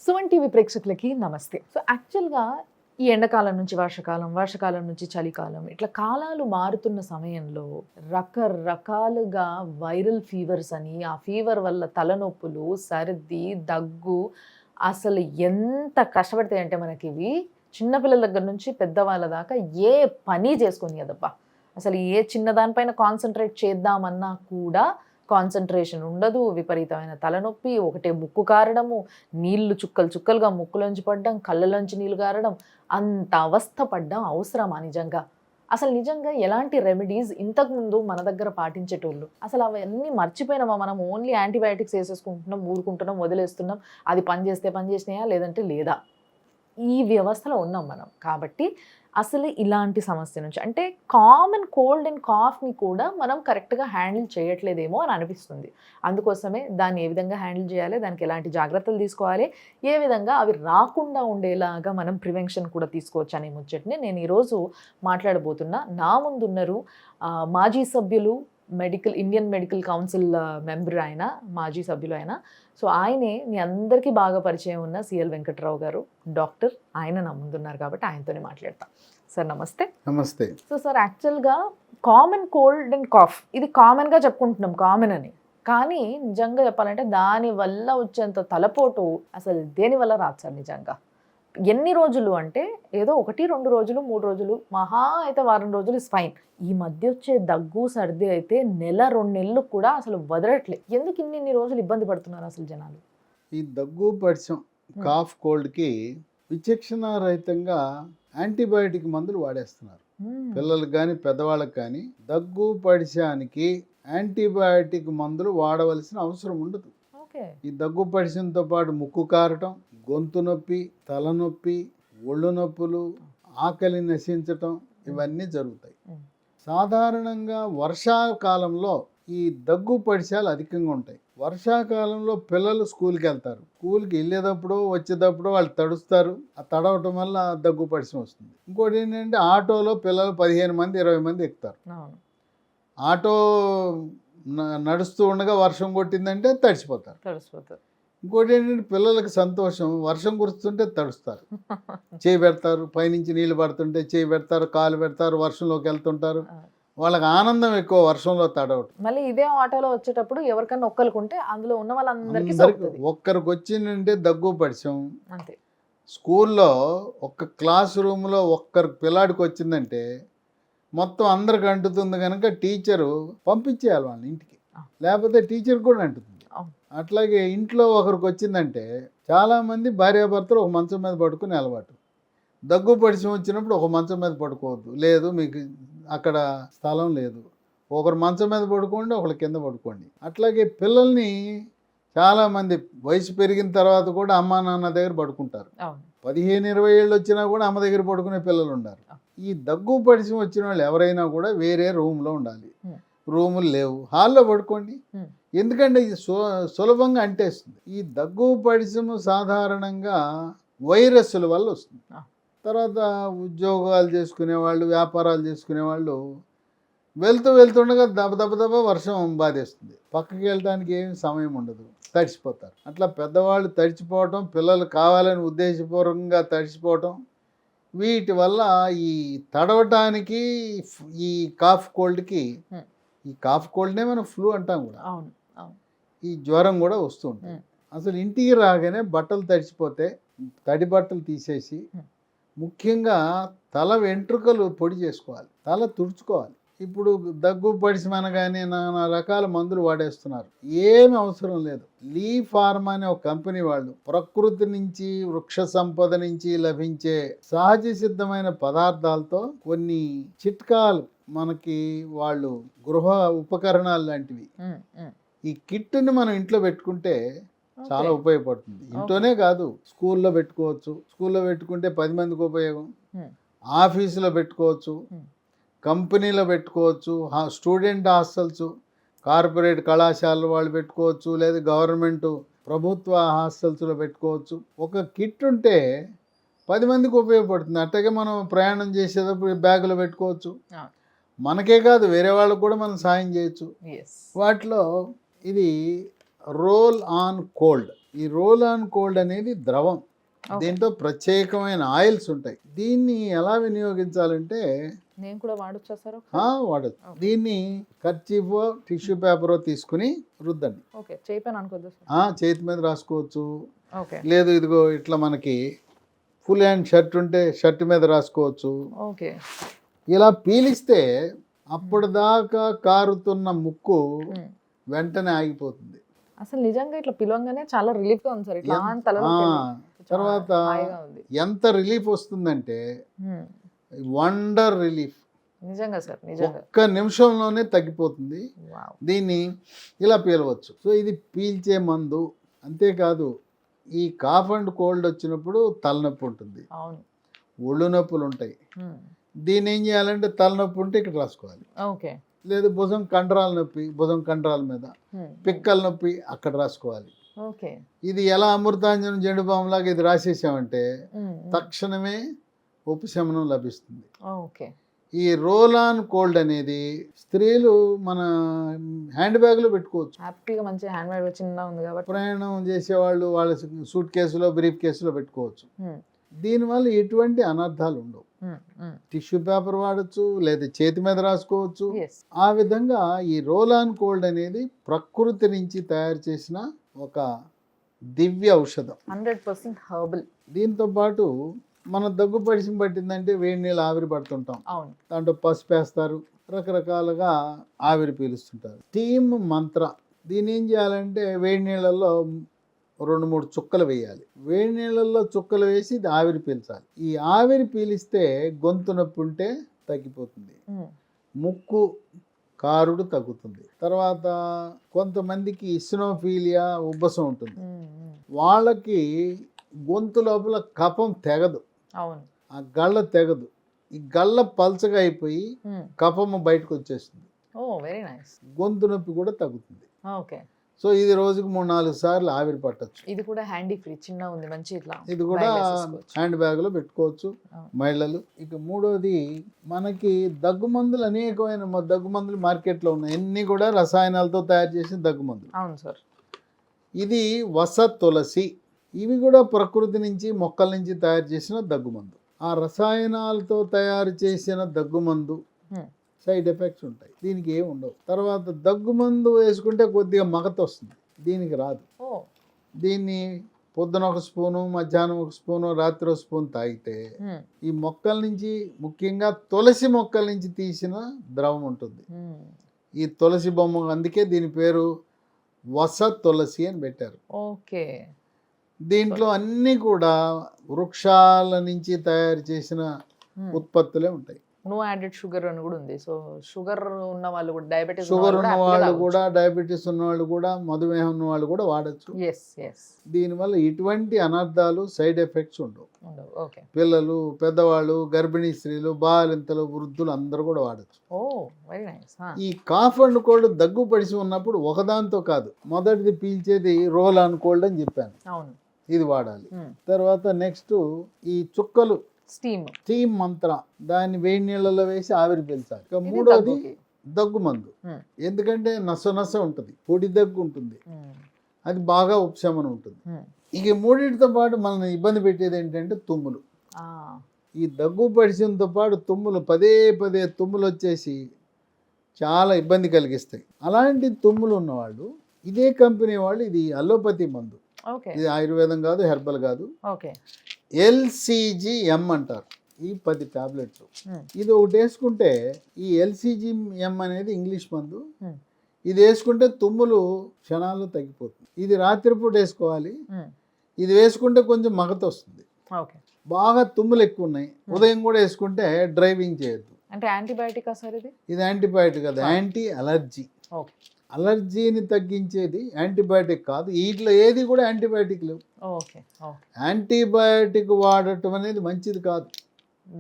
Suman TV ప్రేక్షకులకి నమస్తే. So యాక్చువల్గా ఈ ఎండాకాలం నుంచి వర్షాకాలం, వర్షాకాలం నుంచి చలికాలం, ఇట్లా కాలాలు మారుతున్న సమయంలో రకరకాలుగా వైరల్ ఫీవర్స్ అని, ఆ ఫీవర్ వల్ల తలనొప్పులు, సర్ది, దగ్గు అసలు ఎంత కష్టపడతాయంటే మనకి ఇవి చిన్నపిల్లల దగ్గర నుంచి పెద్దవాళ్ళ దాకా ఏ పని చేసుకొని కదబ్బా. అసలు ఏ చిన్న దానిపైన కాన్సన్ట్రేట్ చేద్దామన్నా కూడా కాన్సన్ట్రేషన్ ఉండదు. విపరీతమైన తలనొప్పి, ఒకటే ముక్కు కారడము, నీళ్లు చుక్కలు చుక్కలుగా ముక్కులోంచి పడ్డం, కళ్ళలోంచి నీళ్ళు కారడం, అంత అవస్థ పడ్డం అవసరమా నిజంగా? అసలు నిజంగా ఎలాంటి రెమెడీస్ ఇంతకుముందు మన దగ్గర పాటించేటోళ్ళు అసలు అవన్నీ మర్చిపోయినామా? మనం ఓన్లీ యాంటీబయాటిక్స్ వేసేసుకుంటున్నాం, ఊరుకుంటున్నాం, వదిలేస్తున్నాం. అది పని చేస్తే పని చేసినాయా లేదంటే లేదా, ఈ వ్యవస్థలో ఉన్నాం మనం. కాబట్టి అసలు ఇలాంటి సమస్య నుంచి అంటే కామన్ కోల్డ్ అండ్ కాఫ్ని కూడా మనం కరెక్ట్గా హ్యాండిల్ చేయట్లేదేమో అని అనిపిస్తుంది. అందుకోసమే దాన్ని ఏ విధంగా హ్యాండిల్ చేయాలి, దానికి ఎలాంటి జాగ్రత్తలు తీసుకోవాలి, ఏ విధంగా అవి రాకుండా ఉండేలాగా మనం ప్రివెన్షన్ కూడా తీసుకోవచ్చు అనే ముచ్చట్ని నేను ఈరోజు మాట్లాడబోతున్నా. నా ముందున్నారు మాజీ సభ్యులు, ఇండియన్ మెడికల్ కౌన్సిల్ మెంబర్ ఆయన, మాజీ సభ్యులు ఆయన. సో ఆయనే మీ అందరికీ బాగా పరిచయం ఉన్న సిఎల్ వెంకట్రావు గారు, డాక్టర్. ఆయన నా ముందున్నారు కాబట్టి ఆయనతోనే మాట్లాడతాం. సార్ నమస్తే. నమస్తే. సో సార్ యాక్చువల్గా కామన్ కోల్డ్ అండ్ కాఫ్ ఇది కామన్గా చెప్పుకుంటున్నాం, కామన్ అని. కానీ నిజంగా చెప్పాలంటే దానివల్ల వచ్చేంత తలపోటు అసలు దేనివల్ల రాదు సార్ నిజంగా. ఎన్ని రోజులు అంటే ఏదో 1-2 రోజులు, 3 రోజులు, మహా అయితే వారం రోజులు ఇస్ ఫైన్. ఈ మధ్య వచ్చే దగ్గు సర్ది అయితే 1-2 నెలలు కూడా అసలు వదలట్లేదు. ఎందుకు ఇన్ని రోజులు ఇబ్బంది పడుతున్నారు అసలు జనాలు? ఈ దగ్గు పడిసం, కాఫ్, కోల్డ్కి విచక్షణ రహితంగా యాంటీబయాటిక్ మందులు వాడేస్తున్నారు. పిల్లలకు కానీ పెద్దవాళ్ళకి కానీ దగ్గు పడిశానికి యాంటీబయాటిక్ మందులు వాడవలసిన అవసరం ఉండదు. ఈ దగ్గు పడిసంతో పాటు ముక్కు కారటం, గొంతు నొప్పి, తలనొప్పి, ఒళ్ళు నొప్పులు, ఆకలి నశించటం ఇవన్నీ జరుగుతాయి. సాధారణంగా వర్షాకాలంలో ఈ దగ్గు పడిశాలు అధికంగా ఉంటాయి. వర్షాకాలంలో పిల్లలు స్కూల్కి వెళ్తారు. స్కూల్కి వెళ్ళేటప్పుడు వచ్చేటప్పుడు వాళ్ళు తడుస్తారు. ఆ తడవటం వల్ల దగ్గు పడిసం వస్తుంది. ఇంకోటి ఏంటంటే ఆటోలో పిల్లలు 15 మంది 20 మంది ఎక్కుతారు. ఆటో నడుస్తూ ఉండగా వర్షం కొట్టిందంటే తడిసిపోతారు. ఇంకోటి ఏంటంటే పిల్లలకి సంతోషం, వర్షం కురుస్తుంటే తడుస్తారు, చేయి పెడతారు, పైనుంచి నీళ్ళు పడుతుంటే చేయి పెడతారు, కాలు పెడతారు, వర్షంలోకి వెళ్తుంటారు. వాళ్ళకి ఆనందం ఎక్కువ వర్షంలో తడవటం. మళ్ళీ ఇదే ఆటోలో వచ్చేటప్పుడు ఎవరికన్నా ఒక్కరుకుంటే అందులో ఉన్న వాళ్ళందరికీ ఒక్కరికి వచ్చిందంటే దగ్గు పడిసం. అంతే. స్కూల్లో ఒక్క క్లాస్ రూమ్లో ఒక్కరు పిల్లాడికి వచ్చిందంటే మొత్తం అందరికి అంటుతుంది కనుక టీచరు పంపించేయాలి వాళ్ళని ఇంటికి, లేకపోతే టీచర్ కూడా అంటుతుంది. అట్లాగే ఇంట్లో ఒకరికి వచ్చిందంటే చాలామంది భార్యాభర్తలు ఒక మంచం మీద పడుకుని అలవాటు. దగ్గు పడిసం వచ్చినప్పుడు ఒక మంచం మీద పడుకోవద్దు, లేదు మీకు అక్కడ స్థలం లేదు, ఒకరు మంచం మీద పడుకోండి, ఒకరు కింద పడుకోండి. అట్లాగే పిల్లల్ని చాలామంది వయసు పెరిగిన తర్వాత కూడా అమ్మా నాన్న దగ్గర పడుకుంటారు. 15-20 ఏళ్ళు వచ్చినా కూడా అమ్మ దగ్గర పడుకునే పిల్లలు ఉన్నారు. ఈ దగ్గు పడిసం వచ్చిన వాళ్ళు ఎవరైనా కూడా వేరే రూమ్లో ఉండాలి. రూములు లేవు, హాల్లో పడుకోండి. ఎందుకంటే ఇది సులభంగా అంటేస్తుంది. ఈ దగ్గు పడిసము సాధారణంగా వైరస్ల వల్ల వస్తుంది. తర్వాత ఉద్యోగాలు చేసుకునేవాళ్ళు, వ్యాపారాలు చేసుకునేవాళ్ళు వెళ్తుండగా దెబ్బ వర్షం బాధేస్తుంది, పక్కకి వెళ్ళడానికి ఏమి సమయం ఉండదు, తడిసిపోతారు. అట్లా పెద్దవాళ్ళు తడిచిపోవటం, పిల్లలు కావాలని ఉద్దేశపూర్వకంగా తడిసిపోవటం, వీటి వల్ల ఈ తడవటానికి ఈ కాఫ్ కోల్డ్కి, ఈ కాఫ్ కోల్డ్నే మనం ఫ్లూ అంటాం కూడా, ఈ జ్వరం కూడా వస్తూ ఉంటుంది. అసలు ఇంటికి రాగానే బట్టలు తడిచిపోతే తడి బట్టలు తీసేసి ముఖ్యంగా తల వెంట్రుకలు పొడి చేసుకోవాలి, తల తుడుచుకోవాలి. ఇప్పుడు దగ్గు పడిసమనగానే నానా రకాల మందులు వాడేస్తున్నారు, ఏమి అవసరం లేదు. లీ ఫార్మా అనే ఒక కంపెనీ వాళ్ళు ప్రకృతి నుంచి, వృక్ష సంపద నుంచి లభించే సహజ సిద్ధమైన పదార్థాలతో కొన్ని చిట్కాలు మనకి వాళ్ళు గృహ ఉపకరణాలు లాంటివి, ఈ కిట్ని మనం ఇంట్లో పెట్టుకుంటే చాలా ఉపయోగపడుతుంది. ఇంట్లోనే కాదు, స్కూల్లో పెట్టుకోవచ్చు. స్కూల్లో పెట్టుకుంటే 10 మందికి ఉపయోగం. ఆఫీసులో పెట్టుకోవచ్చు, కంపెనీలో పెట్టుకోవచ్చు, స్టూడెంట్ హాస్టల్స్, కార్పొరేట్ కళాశాలలు వాళ్ళు పెట్టుకోవచ్చు, లేదా గవర్నమెంట్ ప్రభుత్వ హాస్టల్స్లో పెట్టుకోవచ్చు. ఒక కిట్ ఉంటే 10 మందికి ఉపయోగపడుతుంది. అట్లాగే మనం ప్రయాణం చేసేటప్పుడు బ్యాగులో పెట్టుకోవచ్చు. మనకే కాదు వేరే వాళ్ళకు కూడా మనం సాయం చేయొచ్చు. వాటిలో ఇది రోల్ ఆన్ కోల్డ్ ఈ రోల్ ఆన్ కోల్డ్ అనేది ద్రవం, దీంట్లో ప్రత్యేకమైన ఆయిల్స్ ఉంటాయి. దీన్ని ఎలా వినియోగించాలంటే నేను కూడా వాడొచ్చా సార్? వాడచ్చు. దీన్ని కర్చీఫ్ టిష్యూ పేపర్ తీసుకుని రుద్దండి. ఓకే, చేపాను అనుకోద్దు చేతి మీద రాసుకోవచ్చు. ఓకే, లేదు ఇదిగో ఇట్లా మనకి ఫుల్ హ్యాండ్ షర్ట్ ఉంటే షర్ట్ మీద రాసుకోవచ్చు. ఓకే, ఇలా పీలిస్తే అప్పటిదాకా కారుతున్న ముక్కు వెంటనే ఆగిపోతుంది. అసలు నిజంగా ఇట్లా పిలవంగానే చాలా రిలీఫ్ గా ఉంది సార్. ఇట్లా తర్వాత ఎంత రిలీఫ్ వస్తుందంటే వండర్ రిలీఫ్. నిజంగా సార్, నిజంగా ఒక్క నిమిషంలోనే తగ్గిపోతుంది. దీన్ని ఇలా పీలవచ్చు. సో ఇది పీల్చే మందు. అంతేకాదు ఈ కాఫ్ అండ్ కోల్డ్ వచ్చినప్పుడు తలనొప్పి ఉంటుంది, ఒళ్ళు నొప్పులు ఉంటాయి. దీన్ని ఏం చేయాలంటే తలనొప్పి ఉంటే ఇక్కడ రాసుకోవాలి. ఓకే, లేదు భుజం కండరాల నొప్పి, భుజం కండరాల మీద, పిక్కల నొప్పి అక్కడ రాసుకోవాలి. ఓకే, ఇది ఎలా అమృతాంజనం జెండు బాంలాగా ఇది రాసేసామంటే తక్షణమే ఉపశమనం లభిస్తుంది. ఓకే, ఈ రోల్ ఆన్ కోల్డ్ అనేది స్త్రీలు మన హ్యాండ్ బ్యాగ్లో పెట్టుకోవచ్చు. హ్యాపీగా మంచి హ్యాండ్ బ్యాగ్ చిన్నగా ఉంది కాబట్టి ప్రయాణం చేసేవాళ్ళు వాళ్ళ సూట్ కేసులో బ్రీఫ్ కేసులో పెట్టుకోవచ్చు. దీనివల్ల ఎటువంటి అనర్థాలు ఉండవు. టిష్యూ పేపర్ వాడచ్చు, లేదా చేతి మీద రాసుకోవచ్చు. ఆ విధంగా ఈ రోల్ ఆన్ కోల్డ్ అనేది ప్రకృతి నుంచి తయారు చేసిన ఒక దివ్య ఔషధం, 100% హెర్బల్. దీంతో పాటు మన దగ్గు పరిచయం పట్టిందంటే వేడి నీళ్ళు ఆవిరి పడుతుంటాం, దాంట్లో పసుపు వేస్తారు, రకరకాలుగా ఆవిరి పీలుస్తుంటారు. స్టీమ్ మంత్ర, దీన్ని ఏం చేయాలంటే వేడి నీళ్ళల్లో 2-3 చుక్కలు వేయాలి. వేడి నీళ్ళల్లో చుక్కలు వేసి ఇది ఆవిరి పీల్చాలి. ఈ ఆవిరి పీలిస్తే గొంతు నొప్పి ఉంటే తగ్గిపోతుంది, ముక్కు కారుడు తగ్గుతుంది. తర్వాత కొంతమందికి ఇస్నోఫీలియా ఉబ్బసం ఉంటుంది, వాళ్ళకి గొంతు లోపల కఫం తెగదు, ఆ గళ్ళ తెగదు. ఈ గళ్ళ పల్చగా అయిపోయి కఫము బయటకు వచ్చేస్తుంది, గొంతు నొప్పి కూడా తగ్గుతుంది. సో ఇది రోజుకు 3-4 సార్లు ఆవిరి పట్టచ్చు. ఇది కూడా హ్యాండీ ఫ్రీ, చిన్న ఉంది, మంచి ఇట్లా ఇది కూడా హ్యాండ్ బ్యాగ్ లో పెట్టుకోవచ్చు మహిళలు. ఇక మూడోది, మనకి దగ్గు మందులు అనేకమైన దగ్గు మందులు మార్కెట్లో ఉన్నాయి, అన్ని కూడా రసాయనాలతో తయారు చేసిన దగ్గు మందులు. అవును సార్. ఇది వస తులసి, ఇవి కూడా ప్రకృతి నుంచి మొక్కల నుంచి తయారు చేసిన దగ్గుమందు. ఆ రసాయనాలతో తయారు చేసిన దగ్గుమందు సైడ్ ఎఫెక్ట్స్ ఉంటాయి, దీనికి ఏమి ఉండవు. తర్వాత దగ్గుమందు వేసుకుంటే కొద్దిగా మగత వస్తుంది, దీనికి రాదు. దీన్ని పొద్దున 1 స్పూను, మధ్యాహ్నం 1 స్పూను, రాత్రి 1 స్పూన్ తాగితే ఈ మొక్కల నుంచి, ముఖ్యంగా తులసి మొక్కల నుంచి తీసిన ద్రవం ఉంటుంది. ఈ తులసి బొమ్మ, అందుకే దీని పేరు వస తులసి అని పెట్టారు. ఓకే, దీంట్లో అన్ని కూడా వృక్షాల నుంచి తయారు చేసిన ఉత్పత్తులే ఉంటాయి. నో యాడెడ్ షుగర్ అని కూడా ఉంది. సో షుగర్ ఉన్న వాళ్ళు కూడా, డయాబెటీస్ షుగర్ ఉన్న వాళ్ళు కూడా, డయాబెటీస్ ఉన్న వాళ్ళు కూడా, మధుమేహం ఉన్న వాళ్ళు కూడా వాడచ్చు. దీనివల్ల ఎటువంటి అనర్థాలు, సైడ్ ఎఫెక్ట్స్ ఉండవు. పిల్లలు, పెద్దవాళ్ళు, గర్భిణీ స్త్రీలు, బాలింతలు, వృద్ధులు అందరూ కూడా వాడచ్చు. ఈ కాఫ్ అండ్ కోల్డ్ దగ్గు పడిసి ఉన్నప్పుడు ఒకదాంతో కాదు, మొదటిది పీల్చేది రోల్ ఆన్ కోల్డ్ అని చెప్పాను, ఇది వాడాలి. తర్వాత నెక్స్ట్ ఈ చుక్కలు, స్టీమ్ మంత్ర, దాన్ని వేడి నీళ్ళలో వేసి ఆవిరి పీల్చాలి. ఇక మూడోది దగ్గు మందు, ఎందుకంటే నస ఉంటుంది, పొడి దగ్గు ఉంటుంది, అది బాగా ఉపశమనం ఉంటుంది. ఇక మూడింటితో పాటు మనల్ని ఇబ్బంది పెట్టేది ఏంటంటే తుమ్ములు. ఈ దగ్గు పరిచయంతో పాటు తుమ్ములు, పదే తుమ్ములు వచ్చేసి చాలా ఇబ్బంది కలిగిస్తాయి. అలాంటి తుమ్ములు ఉన్నవాళ్ళు, ఇదే కంపెనీ వాళ్ళు, ఇది అలోపతి మందు, ఇది ఆయుర్వేదం కాదు, హెర్బల్ కాదు, LCGM అంటారు. ఈ 10 టాబ్లెట్లు, ఇది ఒకటి వేసుకుంటే, ఈ LCGM అనేది ఇంగ్లీష్ మందు, ఇది వేసుకుంటే తుమ్ములు క్షణాల్లో తగ్గిపోతుంది. ఇది రాత్రిపూట వేసుకోవాలి. ఇది వేసుకుంటే కొంచెం మగత వస్తుంది, బాగా తుమ్ములు ఎక్కువ ఉన్నాయి, ఉదయం కూడా వేసుకుంటే డ్రైవింగ్ చేయొద్దు. అంటే యాంటీబయాటిక్ సార్ ఇది? ఇది యాంటీబయాటిక్ కాదు, యాంటీ అలర్జీ. అలర్జీని తగ్గించేది యాంటీబయాటిక్ కాదు, వీటిలో ఏది కూడా యాంటీబయాటిక్ లేవు. యాంటీబయాటిక్ వాడటం అనేది మంచిది కాదు,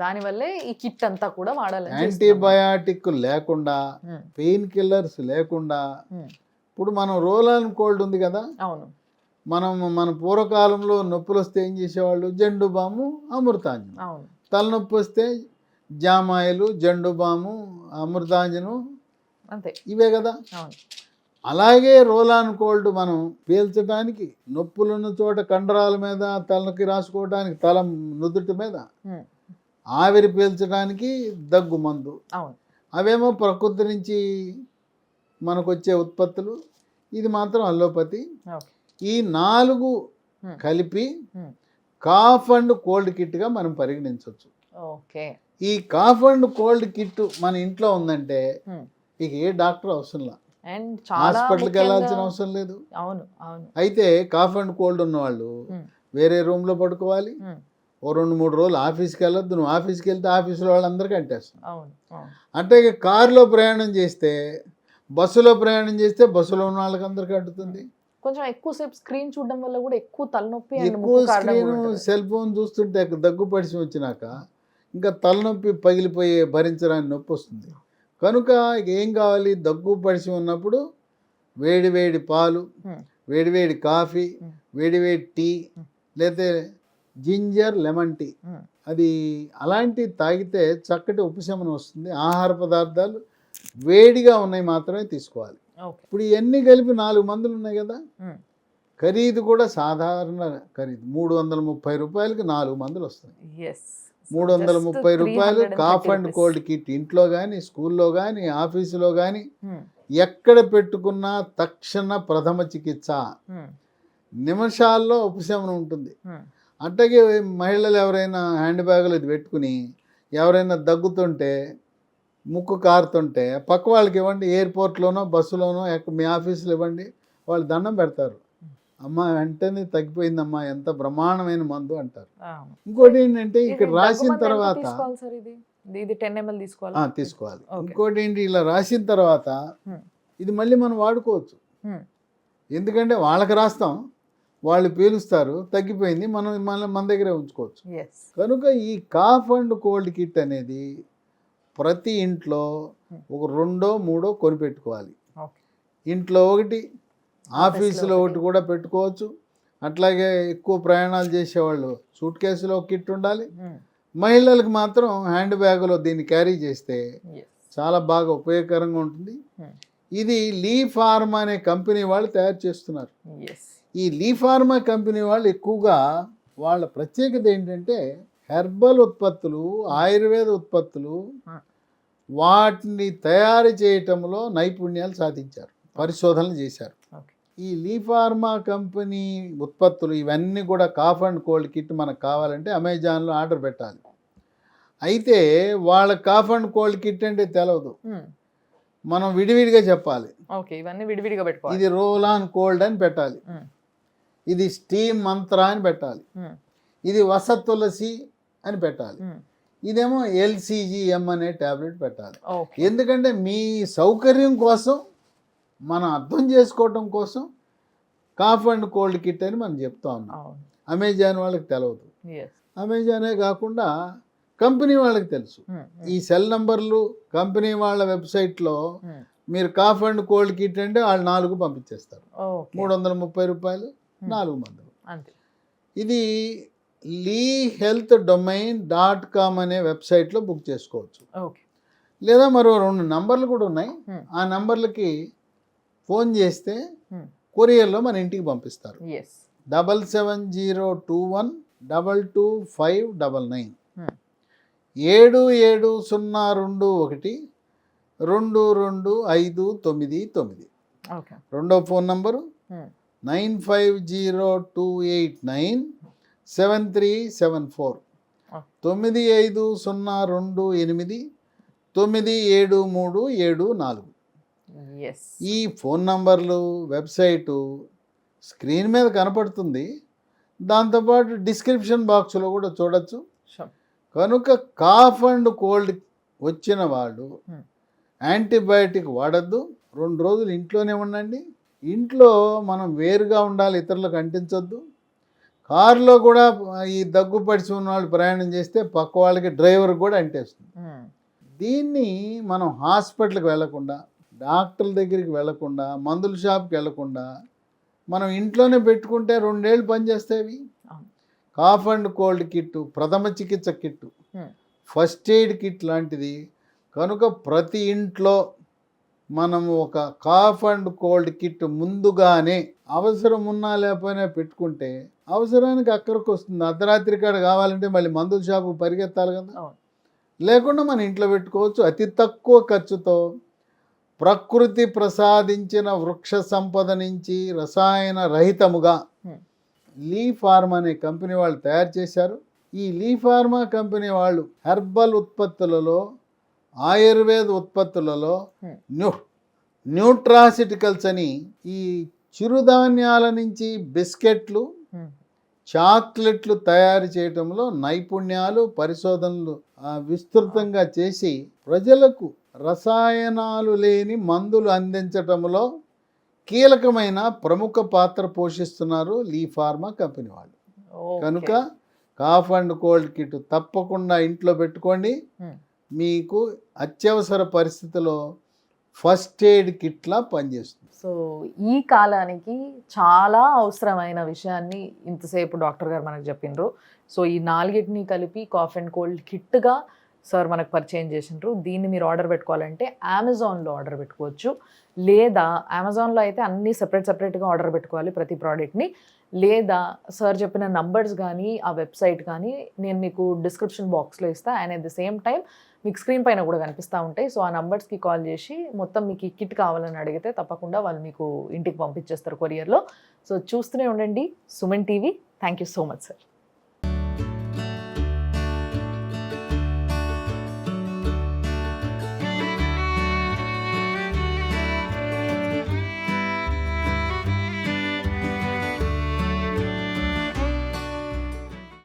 దానివల్లే ఈ కిట్ అంతా కూడా వాడాలి. యాంటీబయాటిక్ లేకుండా, పెయిన్ కిల్లర్స్ లేకుండా, ఇప్పుడు మనం రోల్ ఆన్ కోల్డ్ ఉంది కదా, మన పూర్వకాలంలో నొప్పులు వస్తే ఏం చేసేవాళ్ళు, జెండు బాము, అమృతాంజనం. తలనొప్పి వస్తే జామాయిలు, జెండు బాము, అమృతాంజనం, అంతే, ఇవే కదా. అలాగే రోలాన్ కోల్డ్ మనం పీల్చడానికి, నొప్పులున్న చోట కండరాల మీద తలకి రాసుకోవడానికి, తల నుదుటి మీద ఆవిరి పీల్చడానికి దగ్గు మందు. అవును. అవేమో ప్రకృతి నుంచి మనకు వచ్చే ఉత్పత్తులు. ఇది మాత్రం అల్లోపతి. ఈ 4 కలిపి కాఫ్ అండ్ కోల్డ్ కిట్గా మనం పరిగణించవచ్చు. ఓకే. ఈ కాఫ్ అండ్ కోల్డ్ కిట్ మన ఇంట్లో ఉందంటే ఇక ఏ డాక్టర్ అవసరం లేదు, అండ్ హాస్పిటల్కి వెళ్ళాల్సిన అవసరం లేదు. అవును అవును. అయితే కాఫ్ అండ్ కోల్డ్ ఉన్నవాళ్ళు వేరే రూమ్లో పడుకోవాలి. ఓ 2-3 రోజులు ఆఫీస్కి వెళ్ళొద్దు. నువ్వు ఆఫీస్కి వెళ్తే ఆఫీసులో వాళ్ళందరికీ అంటేస్తాం. అంటే ఇక కారులో ప్రయాణం చేస్తే, బస్సులో ప్రయాణం చేస్తే బస్సులో ఉన్న వాళ్ళకి అందరికీ అంటుతుంది. కొంచెం ఎక్కువసేపు స్క్రీన్ చూడడం వల్ల కూడా ఎక్కువ తలనొప్పి, ఎక్కువ స్క్రీన్ సెల్ ఫోన్ చూస్తుంటే దగ్గు పరిచయం వచ్చినాక ఇంకా తలనొప్పి పగిలిపోయే భరించడానికి నొప్పి వస్తుంది. కనుక ఇక ఏం కావాలి, దగ్గు పరిచయం ఉన్నప్పుడు వేడి వేడి పాలు, వేడి వేడి కాఫీ, వేడి వేడి టీ, లేకపోతే జింజర్ లెమన్ టీ, అది అలాంటివి తాగితే చక్కటి ఉపశమనం వస్తుంది. ఆహార పదార్థాలు వేడిగా ఉన్నాయి మాత్రమే తీసుకోవాలి. ఇప్పుడు ఇవన్నీ కలిపి 4 మందులు ఉన్నాయి కదా, ఖరీదు కూడా సాధారణ ఖరీదు 330 రూపాయలకి 4 మందులు వస్తాయి. 330 రూపాయలు కాఫ్ అండ్ కోల్డ్ కిట్. ఇంట్లో కానీ, స్కూల్లో కానీ, ఆఫీసులో కానీ ఎక్కడ పెట్టుకున్నా తక్షణ ప్రథమ చికిత్స, నిమిషాల్లో ఉపశమనం ఉంటుంది. అట్లాగే మహిళలు ఎవరైనా హ్యాండ్ బ్యాగులు ఇది పెట్టుకుని ఎవరైనా దగ్గుతుంటే, ముక్కు కారుతుంటే పక్క వాళ్ళకి ఇవ్వండి. ఎయిర్పోర్ట్లోనో బస్సులోనో మీ ఆఫీసులో ఇవ్వండి. వాళ్ళు దండం పెడతారు, అమ్మ వెంటనే తగ్గిపోయిందమ్మా, ఎంత బ్రహ్మాండమైన మందు అంటారు. ఇంకోటి ఏంటంటే ఇక్కడ రాసిన తర్వాత తీసుకోవాలి. ఇంకోటి ఏంటి, ఇలా రాసిన తర్వాత ఇది మళ్ళీ మనం వాడుకోవచ్చు. ఎందుకంటే వాళ్ళకి రాస్తాం, వాళ్ళు పీలుస్తారు, తగ్గిపోయింది, మనం మన దగ్గరే ఉంచుకోవచ్చు. కనుక ఈ కాఫ్ అండ్ కోల్డ్ కిట్ అనేది ప్రతి ఇంట్లో ఒక 2-3 కొనిపెట్టుకోవాలి. ఇంట్లో ఒకటి, ఆఫీసులో ఒకటి కూడా పెట్టుకోవచ్చు. అట్లాగే ఎక్కువ ప్రయాణాలు చేసేవాళ్ళు సూట్ కేసులో ఒక కిట్ ఉండాలి. మహిళలకు మాత్రం హ్యాండ్ బ్యాగులో దీన్ని క్యారీ చేస్తే చాలా బాగా ఉపయోగకరంగా ఉంటుంది. ఇది లీ ఫార్మా అనే కంపెనీ వాళ్ళు తయారు చేస్తున్నారు. ఈ లీ ఫార్మా కంపెనీ వాళ్ళు ఎక్కువగా వాళ్ళ ప్రత్యేకత ఏంటంటే హెర్బల్ ఉత్పత్తులు, ఆయుర్వేద ఉత్పత్తులు, వాటిని తయారు చేయటంలో నైపుణ్యాలు సాధించారు, పరిశోధనలు చేశారు. ఈ లీ ఫార్మా కంపెనీ ఉత్పత్తులు ఇవన్నీ కూడా కాఫ్ అండ్ కోల్డ్ కిట్ మనకు కావాలంటే అమెజాన్లో ఆర్డర్ పెట్టాలి. అయితే వాళ్ళ కాఫ్ అండ్ కోల్డ్ కిట్ అంటే తెలవదు, మనం విడివిడిగా చెప్పాలి. ఇవన్నీ విడివిడిగా పెట్టుకోవాలి. ఇది రోలాన్ కోల్డ్ అని పెట్టాలి, ఇది స్టీమ్ మంత్ర అని పెట్టాలి, ఇది వస తులసి అని పెట్టాలి, ఇదేమో LCGM అనే ట్యాబ్లెట్ పెట్టాలి. ఎందుకంటే మీ సౌకర్యం కోసం, మనం అర్థం చేసుకోవటం కోసం కాఫ్ అండ్ కోల్డ్ కిట్ అని మనం చెప్తా ఉన్నాం. అమెజాన్ వాళ్ళకి తెలియదు. అమెజానే కాకుండా కంపెనీ వాళ్ళకి తెలుసు. ఈ సెల్ నంబర్లు కంపెనీ వాళ్ళ వెబ్సైట్లో మీరు కాఫ్ అండ్ కోల్డ్ కిట్ అంటే వాళ్ళు 4 పంపించేస్తారు. 330 రూపాయలు 4 మందులు. ఇది lehealthdomain.com అనే వెబ్సైట్లో బుక్ చేసుకోవచ్చు. లేదా మరో 2 నంబర్లు కూడా ఉన్నాయి. ఆ నంబర్లకి ఫోన్ చేస్తే కొరియర్లో మన ఇంటికి పంపిస్తారు. 7702122599 7702122599. రెండో ఫోన్ నంబరు 9502897374 9502897374. ఈ ఫోన్ నంబర్లు, వెబ్సైటు స్క్రీన్ మీద కనపడుతుంది. దాంతోపాటు డిస్క్రిప్షన్ బాక్స్లో కూడా చూడొచ్చు. కనుక కాఫ్ అండ్ కోల్డ్ వచ్చిన వాళ్ళు యాంటీబయాటిక్ వాడద్దు. 2 రోజులు ఇంట్లోనే ఉండండి. ఇంట్లో మనం వేరుగా ఉండాలి, ఇతరులకు అంటించొద్దు. కారులో కూడా ఈ దగ్గు పడిచి ఉన్న వాళ్ళు ప్రయాణం చేస్తే పక్క వాళ్ళకి డ్రైవర్ కూడా అంటేస్తుంది. దీన్ని మనం హాస్పిటల్కి వెళ్లకుండా, డాక్టర్ల దగ్గరికి వెళ్లకుండా, మందుల షాప్కి వెళ్లకుండా మనం ఇంట్లోనే పెట్టుకుంటే 2 ఏళ్ళు పనిచేస్తాయి. కాఫ్ అండ్ కోల్డ్ కిట్, ప్రథమ చికిత్స కిట్, ఫస్ట్ ఎయిడ్ కిట్ లాంటిది. కనుక ప్రతి ఇంట్లో మనం ఒక కాఫ్ అండ్ కోల్డ్ కిట్ ముందుగానే అవసరం ఉన్నా లేకపోయినా పెట్టుకుంటే అవసరానికి అక్కడికి వస్తుంది. అర్ధరాత్రి కాడ కావాలంటే మళ్ళీ మందుల షాపు పరిగెత్తాలి కదా. అవును. లేకుండా మన ఇంట్లో పెట్టుకోవచ్చు అతి తక్కువ ఖర్చుతో. ప్రకృతి ప్రసాదించిన వృక్ష సంపద నుంచి రసాయన రహితముగా లీ ఫార్మా అనే కంపెనీ వాళ్ళు తయారు చేశారు. ఈ లీ ఫార్మా కంపెనీ వాళ్ళు హెర్బల్ ఉత్పత్తులలో, ఆయుర్వేద ఉత్పత్తులలో న్యూట్రాసిటికల్స్ అని ఈ చిరుధాన్యాల నుంచి బిస్కెట్లు, చాక్లెట్లు తయారు చేయటంలో నైపుణ్యాలు, పరిశోధనలు విస్తృతంగా చేసి ప్రజలకు రసాయనాలు లేని మందులు అందించటంలో కీలకమైన ప్రముఖ పాత్ర పోషిస్తున్నారు లీ ఫార్మా కంపెనీ వాళ్ళు. కనుక కాఫ్ అండ్ కోల్డ్ కిట్ తప్పకుండా ఇంట్లో పెట్టుకోండి. మీకు అత్యవసర పరిస్థితిలో ఫస్ట్ ఎయిడ్ కిట్లా పనిచేస్తుంది. సో ఈ కాలానికి చాలా అవసరమైన విషయాన్ని ఇంతసేపు డాక్టర్ గారు మనకు చెప్పిండ్రు. సో ఈ 4ని కలిపి కాఫ్ అండ్ కోల్డ్ కిట్గా సార్ మనకు పరిచయం చేసిండ్రు. దీన్ని మీరు ఆర్డర్ పెట్టుకోవాలంటే అమెజాన్లో ఆర్డర్ పెట్టుకోవచ్చు, లేదా అమెజాన్లో అయితే అన్నీ సెపరేట్గా ఆర్డర్ పెట్టుకోవాలి ప్రతి ప్రోడక్ట్ని, లేదా సార్ చెప్పిన నంబర్స్ కానీ ఆ వెబ్సైట్ కానీ నేను మీకు డిస్క్రిప్షన్ బాక్స్లో ఇస్తాను. And at the same time మీకు స్క్రీన్ పైన కూడా కనిపిస్తూ ఉంటాయి. సో ఆ నంబర్స్కి కాల్ చేసి మొత్తం మీకు ఈ కిట్ కావాలని అడిగితే తప్పకుండా వాళ్ళు మీకు ఇంటికి పంపించేస్తారు కొరియర్లో. సో చూస్తూనే ఉండండి Suman TV. Thank you so much sir.